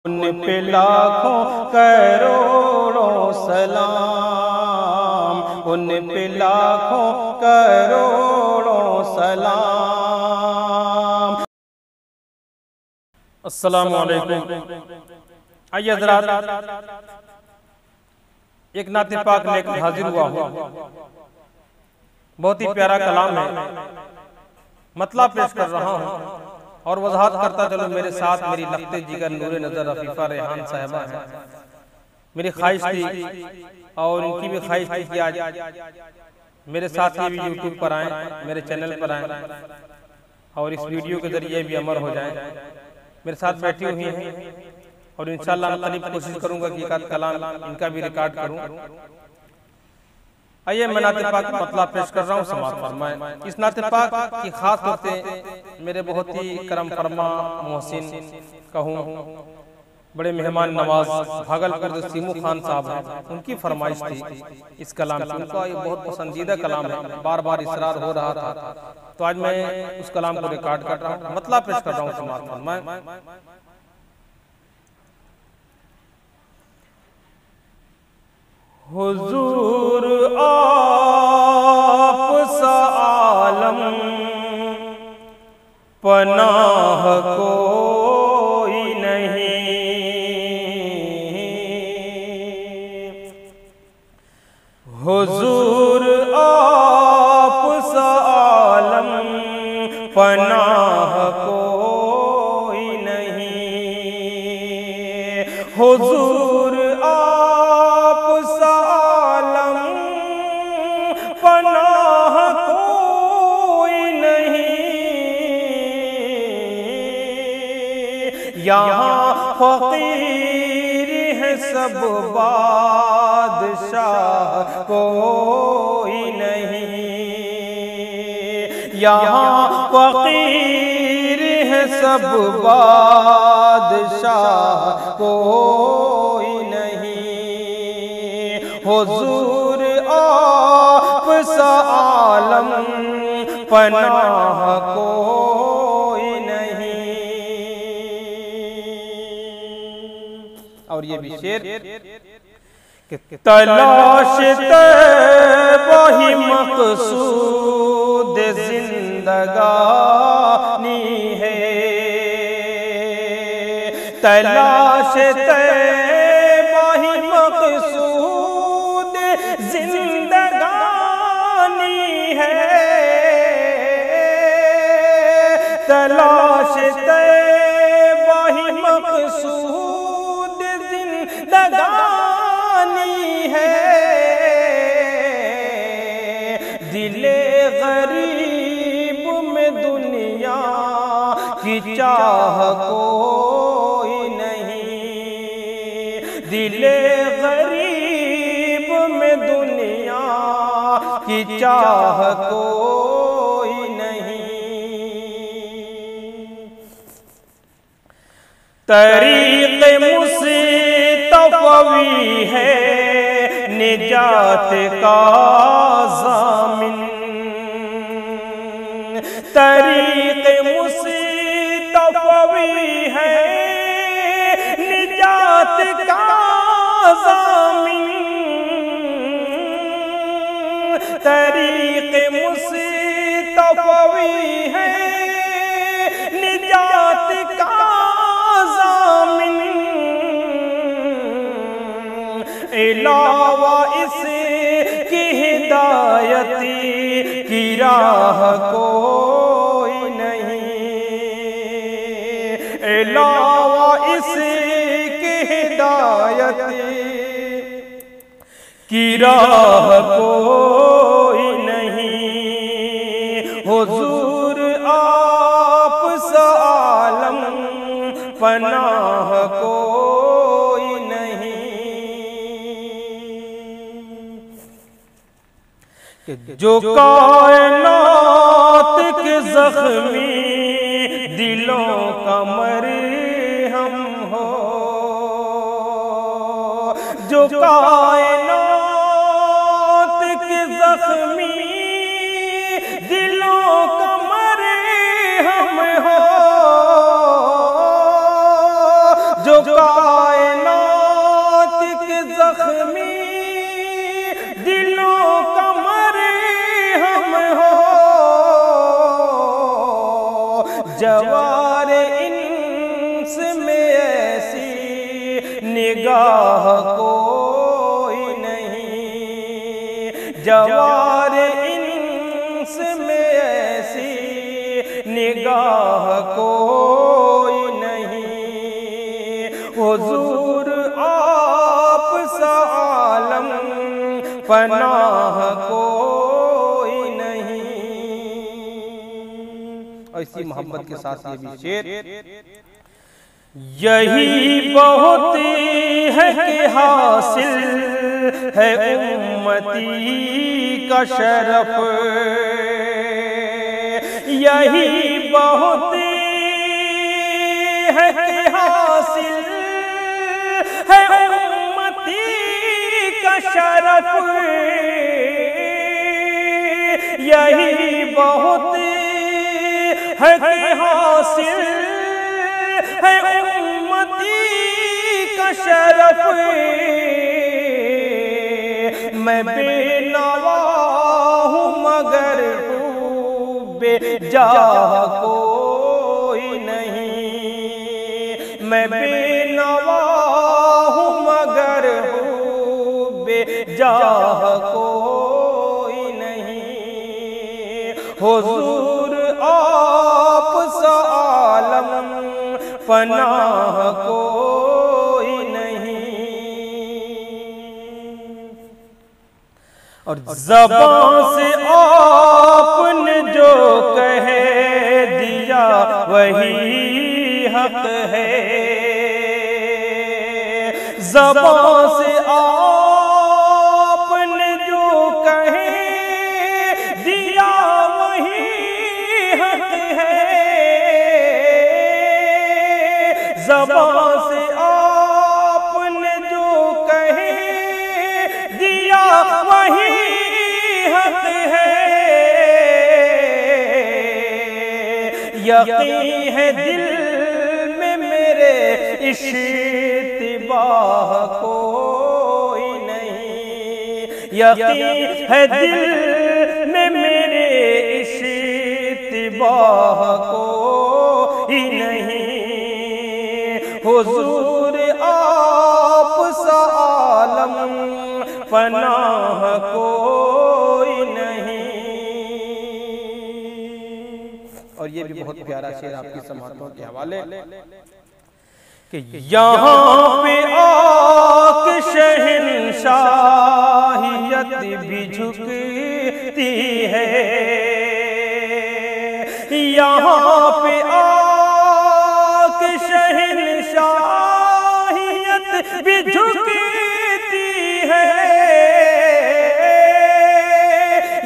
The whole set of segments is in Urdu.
ان پہ لاکھوں کروڑوں سلام، ان پہ لاکھوں کروڑوں سلام۔ السلام علیکم۔ آئیے حضرات، ایک نعت پاک لے کر حاضر ہوا ہوں۔ بہت ہی پیارا کلام ہے، مطلب پیش کر رہا ہوں اور وضاحت کرتا چلو میرے ساتھ میری لخت جگر نور نظر رفیفہ ریحان صاحبہ ہے۔ میری خواہش تھی اور ان کی بھی خواہش تھی کہ آج میرے ساتھ یہ بھی یوٹیوب پر آئیں، میرے چینل پر آئیں اور اس ویڈیو کے ذریعے بھی امر ہو جائیں۔ میرے ساتھ بیٹھی ہوئی ہیں اور انشاءاللہ میں قریب کوشش کروں گا کہ ایک آدھ کلام ان کا بھی ریکارڈ کروں۔ آئیے میں نعت پاک مطلب پیش کر رہا ہوں، سماعت فرمائیں۔ اس نعت پاک کی خاص طور سے میرے بہت ہی کرم فرما محسن کہوں بڑے مہمان نواز بھاگلپور سے سیمو خان صاحب ہیں، ان کی فرمائش تھی اس کلام کی۔ ان کا یہ بہت پسندیدہ کلام ہے، بار بار اصرار ہو رہا تھا، تو آج میں اس کلام کو ریکارڈ کر رہا ہوں، مطلب پیش کر رہا ہوں، سماعت فرمائیں۔ حضور آپ سا عالم پناہ کوئی نہیں، حضور آپ سا عالم پناہ کوئی نہیں، حضور آپ سا عالم پناہ کوئی نہیں، یہاں فقیر ہے سب بادشاہ کوئی نہیں، یہاں فقیر ہے سب بادشاہ کوئی نہیں، حضور آپ سا عالم پناہ کوئی نہیں۔ اور یہ بھی شعر کہ تلاش طیبہ ہی مقصود زندگانی ہے، تلاش طیبہ ہی مقصود زندگانی ہے، تلاش طیبہ ہی مقصود زندگانی ہے، دل غریب میں دنیا کی چاہ کوئی نہیں، دل غریب میں دنیا کی چاہ کوئی نہیں، طریق مصطفی ہے نجات کا ضامن، طریق مصطفی ہے نجات کا ضامن، طریق مصطفی ہے نجات کا ضامن، علاوہ اس کی ہدایت کی راہ کوئی نہیں، علاوہ اس کی ہدایت کی راہ کوئی نہیں، حضور آپ سا عالم پناہ کوئی نہیں، جو کائنات کے زخمی دلوں کا مرہم ہو، جو کائنات کے زخمی دلوں کا مرہم ہو، جو کائنات کے زخمی دلوں کا مرہم ہو، جوار انس میں ایسی نگاہ کوئی نہیں، جوار انس میں ایسی نگاہ کوئی نہیں، حضور آپ سا عالم پناہ کوئی نہیں۔ اور اسی محبت کے ساتھ یہ بھی شعر، یہی بہت ہے کہ حاصل ہے امتی کا شرف، یہی بہت ہے کہ حاصل ہے امتی کا شرف، یہی بہت ہے کہ حاصل ہے امتی کا شرف، میں بے نوا ہوں مگر بے جاہ کوئی نہیں، میں بے نوا ہوں مگر بے جاہ کوئی نہیں، حضور آپ سا عالم پناہ کوئی نہیں۔ اور زبان سے آپ نے جو کہہ دیا وہی حق ہے، زبان سے آپ نے جو کہہ دیا وہی حق ہے، زبان سے آپ نے جو کہہ دیا وہی حق ہے، یقین ہے دل میں میرے اشتباہ کوئی نہیں، یقین ہے دل میں میرے اشتباہ کوئی نہیں، حضور آپ سا عالم پناہ کوئی نہیں۔ اور یہ بھی بہت پیارا شعر آپ کی سماعتوں کے حوالے، کہ یہاں پہ آکے شہنشاہیت بھی جھکتی ہے، یہاں پہ آکے شہنشاہیت بھی جھکتی ہے،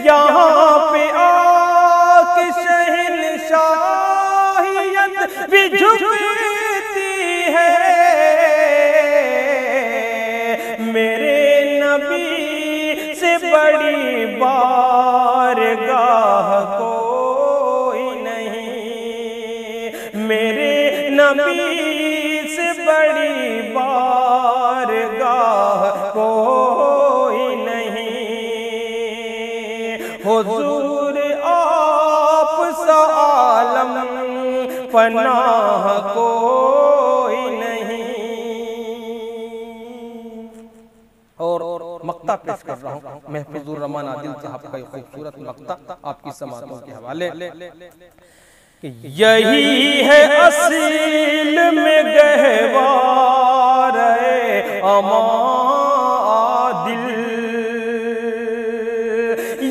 یہاں پہ آکے شہنشاہیت بھی جھکتی ہے، میرے نبی سے بڑی بارگاہ کوئی نہیں، میرے نبی سے بڑی بارگاہ کوئی نہیں، حضور آپ سا عالم پناہ کوئی نہیں۔ اور مقطع پیش کر رہا ہوں محفوظ الرحمان عادل صاحب کا ایک خوبصورت مقطع آپ کی سماعتوں کے حوالے، کہ یہی ہے اصیل میں گہوار عادل،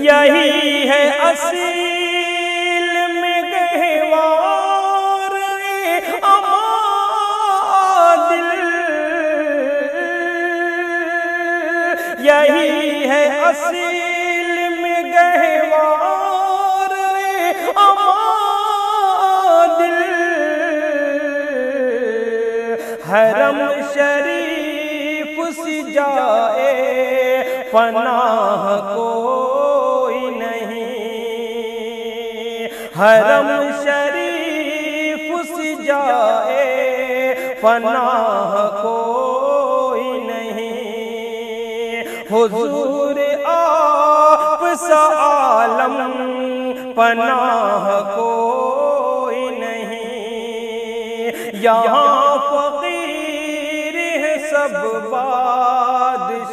یہی ہے اصیل میں گہوار عادل، یہی ہے اصیل میں گہوار عادل، حرم شریف سی جائے پناہ کوئی نہیں، حرم شریف سی جائے پناہ حضور آپ سا عالم پناہ کوئی نہیں، یہاں فقیر ہے سب بادشاہ